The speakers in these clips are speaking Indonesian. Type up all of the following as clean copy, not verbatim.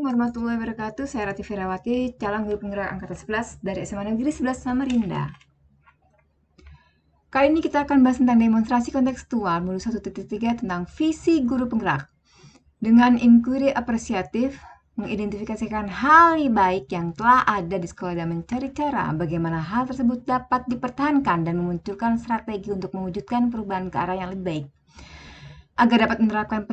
warahmatullahi wabarakatuh. Saya Rati Ferawati, calon guru penggerak angkatan 11 dari SMA Negeri 11 Samarinda. Kali ini kita akan bahas tentang demonstrasi kontekstual modul 1.3 tentang visi guru penggerak. Dengan inquiry apresiatif, mengidentifikasikan hal baik yang telah ada di sekolah dan mencari cara bagaimana hal tersebut dapat dipertahankan dan memunculkan strategi untuk mewujudkan perubahan ke arah yang lebih baik. Agar dapat menerapkan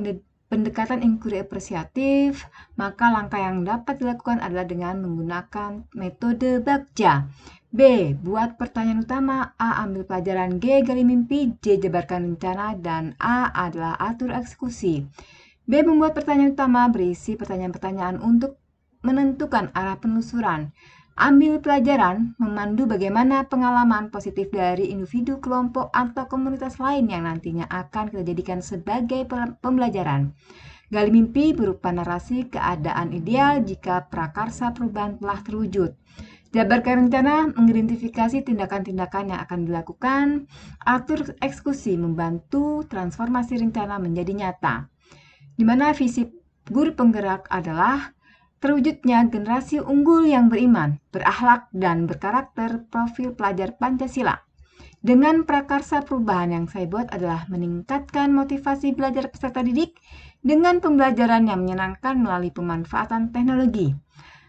pendekatan inquiry apresiatif, maka langkah yang dapat dilakukan adalah dengan menggunakan metode Bagja. B. Buat pertanyaan utama. A. Ambil pelajaran. G. Gali mimpi. J. Jabarkan rencana. Dan A. adalah atur eksekusi. B. Membuat pertanyaan utama berisi pertanyaan-pertanyaan untuk menentukan arah penelusuran. Ambil pelajaran, memandu bagaimana pengalaman positif dari individu, kelompok, atau komunitas lain yang nantinya akan kita jadikan sebagai pembelajaran. Gali mimpi berupa narasi keadaan ideal jika prakarsa perubahan telah terwujud. Jabarkan rencana mengidentifikasi tindakan-tindakan yang akan dilakukan. Atur eksekusi membantu transformasi rencana menjadi nyata. Di mana visi guru penggerak adalah terwujudnya generasi unggul yang beriman, berakhlak, dan berkarakter profil pelajar Pancasila. Dengan prakarsa perubahan yang saya buat adalah meningkatkan motivasi belajar peserta didik dengan pembelajaran yang menyenangkan melalui pemanfaatan teknologi.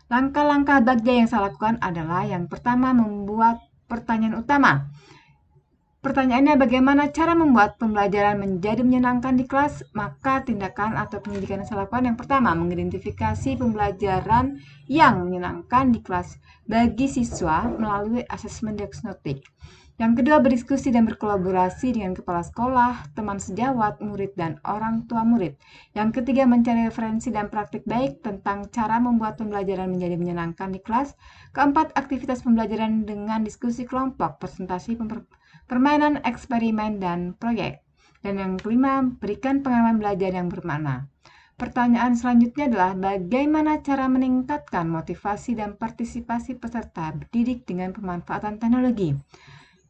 Langkah-langkah Bagja yang saya lakukan adalah yang pertama, membuat pertanyaan utama. Pertanyaannya, bagaimana cara membuat pembelajaran menjadi menyenangkan di kelas? Maka tindakan atau pendidikan yang saya lakukan yang pertama, mengidentifikasi pembelajaran yang menyenangkan di kelas bagi siswa melalui asesmen diagnostik. Yang kedua, berdiskusi dan berkolaborasi dengan kepala sekolah, teman sejawat, murid, dan orang tua murid. Yang ketiga, mencari referensi dan praktik baik tentang cara membuat pembelajaran menjadi menyenangkan di kelas. Keempat, aktivitas pembelajaran dengan diskusi kelompok, presentasi, permainan, eksperimen, dan proyek. Dan yang kelima, berikan pengalaman belajar yang bermakna. Pertanyaan selanjutnya adalah bagaimana cara meningkatkan motivasi dan partisipasi peserta didik dengan pemanfaatan teknologi.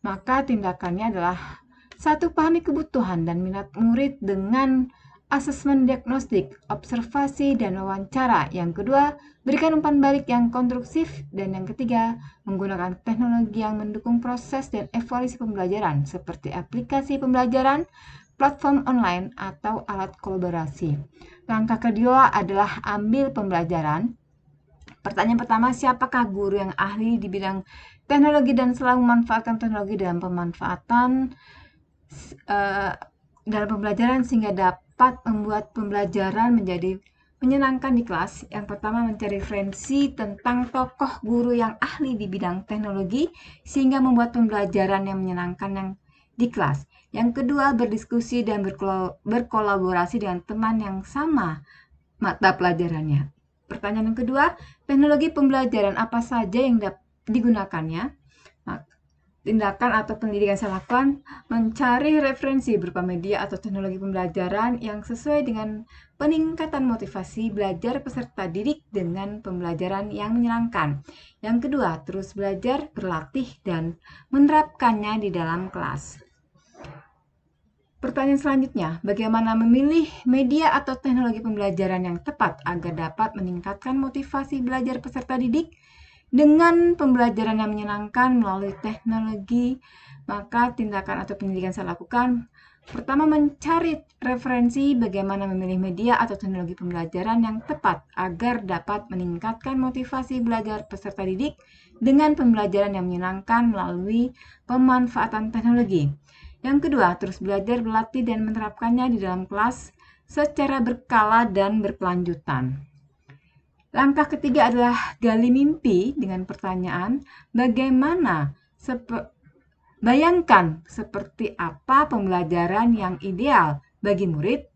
Maka tindakannya adalah 1. Pahami kebutuhan dan minat murid dengan asesmen diagnostik, observasi, dan wawancara. Yang kedua, berikan umpan balik yang konstruktif. Dan yang ketiga, menggunakan teknologi yang mendukung proses dan evaluasi pembelajaran seperti aplikasi pembelajaran, platform online, atau alat kolaborasi. Langkah kedua adalah ambil pembelajaran. Pertanyaan pertama, siapakah guru yang ahli di bidang teknologi dan selalu memanfaatkan teknologi dalam pembelajaran sehingga dapat membuat pembelajaran menjadi menyenangkan di kelas. Yang pertama, mencari referensi tentang tokoh guru yang ahli di bidang teknologi sehingga membuat pembelajaran yang menyenangkan di kelas. Yang kedua, berdiskusi dan berkolaborasi dengan teman yang sama mata pelajarannya. Pertanyaan yang kedua, teknologi pembelajaran apa saja yang digunakannya? Tindakan atau pendidikan saya lakukan, mencari referensi berupa media atau teknologi pembelajaran yang sesuai dengan peningkatan motivasi belajar peserta didik dengan pembelajaran yang menyenangkan. Yang kedua, terus belajar, berlatih, dan menerapkannya di dalam kelas. Pertanyaan selanjutnya, bagaimana memilih media atau teknologi pembelajaran yang tepat agar dapat meningkatkan motivasi belajar peserta didik dengan pembelajaran yang menyenangkan melalui teknologi? Maka tindakan atau pendidikan saya lakukan, pertama, mencari referensi bagaimana memilih media atau teknologi pembelajaran yang tepat agar dapat meningkatkan motivasi belajar peserta didik dengan pembelajaran yang menyenangkan melalui pemanfaatan teknologi. Yang kedua, terus belajar, berlatih, dan menerapkannya di dalam kelas secara berkala dan berkelanjutan. Langkah ketiga adalah gali mimpi dengan pertanyaan, bayangkan seperti apa pembelajaran yang ideal bagi murid.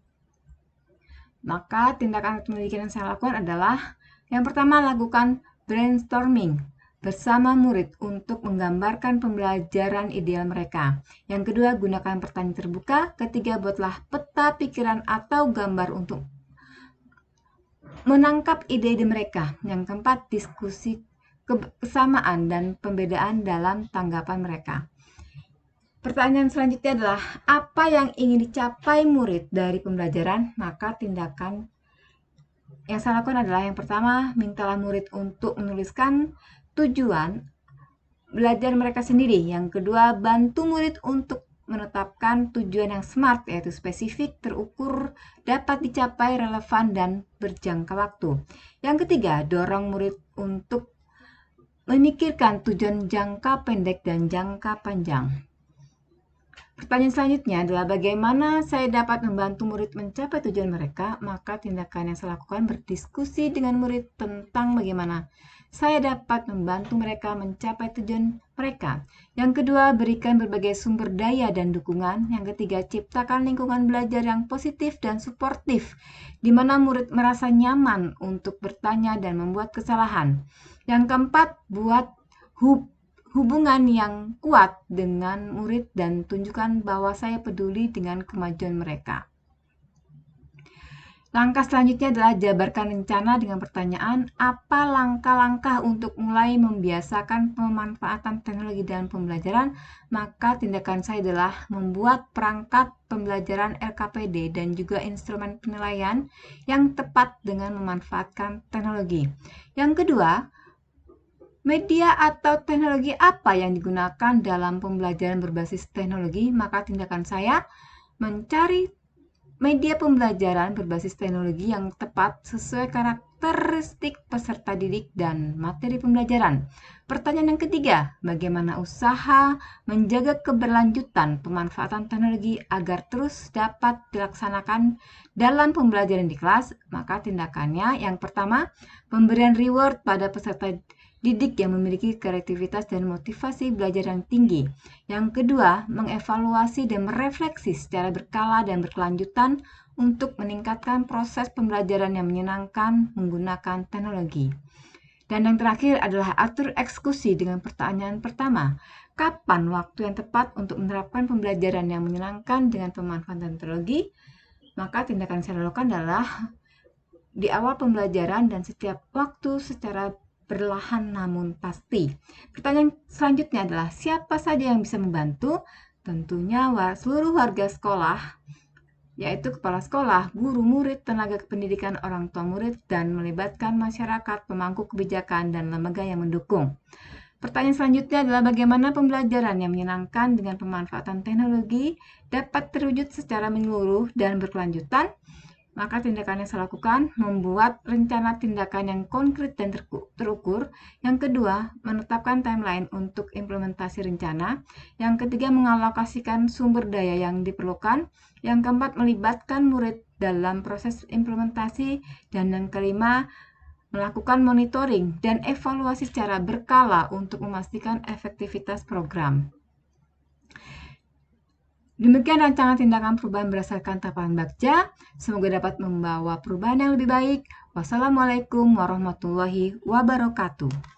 Maka tindakan pendidikan yang saya lakukan adalah yang pertama, lakukan brainstorming bersama murid untuk menggambarkan pembelajaran ideal mereka. Yang kedua, gunakan pertanyaan terbuka. Ketiga, buatlah peta pikiran atau gambar untuk menangkap ide-ide mereka. Yang keempat, diskusi kesamaan dan pembedaan dalam tanggapan mereka. Pertanyaan selanjutnya adalah, apa yang ingin dicapai murid dari pembelajaran? Maka tindakan Yang saya lakukan adalah yang pertama, mintalah murid untuk menuliskan tujuan belajar mereka sendiri. Yang kedua, bantu murid untuk menetapkan tujuan yang SMART, yaitu spesifik, terukur, dapat dicapai, relevan, dan berjangka waktu. Yang ketiga, dorong murid untuk memikirkan tujuan jangka pendek dan jangka panjang. Pertanyaan selanjutnya adalah bagaimana saya dapat membantu murid mencapai tujuan mereka. Maka tindakan yang saya lakukan berdiskusi dengan murid tentang bagaimana saya dapat membantu mereka mencapai tujuan mereka. Yang kedua, berikan berbagai sumber daya dan dukungan. Yang ketiga, ciptakan lingkungan belajar yang positif dan suportif, di mana murid merasa nyaman untuk bertanya dan membuat kesalahan. Yang keempat, buat hubungan yang kuat dengan murid dan tunjukkan bahwa saya peduli dengan kemajuan mereka. Langkah selanjutnya adalah jabarkan rencana dengan pertanyaan, apa langkah-langkah untuk mulai membiasakan pemanfaatan teknologi dalam pembelajaran? Maka tindakan saya adalah membuat perangkat pembelajaran LKPD dan juga instrumen penilaian yang tepat dengan memanfaatkan teknologi. Yang kedua, media atau teknologi apa yang digunakan dalam pembelajaran berbasis teknologi? Maka tindakan saya mencari media pembelajaran berbasis teknologi yang tepat sesuai karakteristik peserta didik dan materi pembelajaran. Pertanyaan yang ketiga, bagaimana usaha menjaga keberlanjutan pemanfaatan teknologi agar terus dapat dilaksanakan dalam pembelajaran di kelas? Maka tindakannya yang pertama, pemberian reward pada peserta didik yang memiliki kreativitas dan motivasi belajar yang tinggi. Yang kedua, mengevaluasi dan merefleksi secara berkala dan berkelanjutan untuk meningkatkan proses pembelajaran yang menyenangkan menggunakan teknologi. Dan yang terakhir adalah atur eksekusi dengan pertanyaan pertama, kapan waktu yang tepat untuk menerapkan pembelajaran yang menyenangkan dengan pemanfaatan teknologi? Maka tindakan saya lakukan adalah di awal pembelajaran dan setiap waktu secara perlahan namun pasti. Pertanyaan selanjutnya adalah siapa saja yang bisa membantu? Tentunya seluruh warga sekolah, yaitu kepala sekolah, guru, murid, tenaga kependidikan, orang tua murid, dan melibatkan masyarakat, pemangku kebijakan, dan lembaga yang mendukung. Pertanyaan selanjutnya adalah bagaimana pembelajaran yang menyenangkan dengan pemanfaatan teknologi dapat terwujud secara menyeluruh dan berkelanjutan? Maka tindakan yang saya lakukan membuat rencana tindakan yang konkret dan terukur. Yang kedua, menetapkan timeline untuk implementasi rencana. Yang ketiga, mengalokasikan sumber daya yang diperlukan. Yang keempat, melibatkan murid dalam proses implementasi. Dan yang kelima, melakukan monitoring dan evaluasi secara berkala untuk memastikan efektivitas program. Demikian rancangan tindakan perubahan berdasarkan tahapan Bagja. Semoga dapat membawa perubahan yang lebih baik. Wassalamualaikum warahmatullahi wabarakatuh.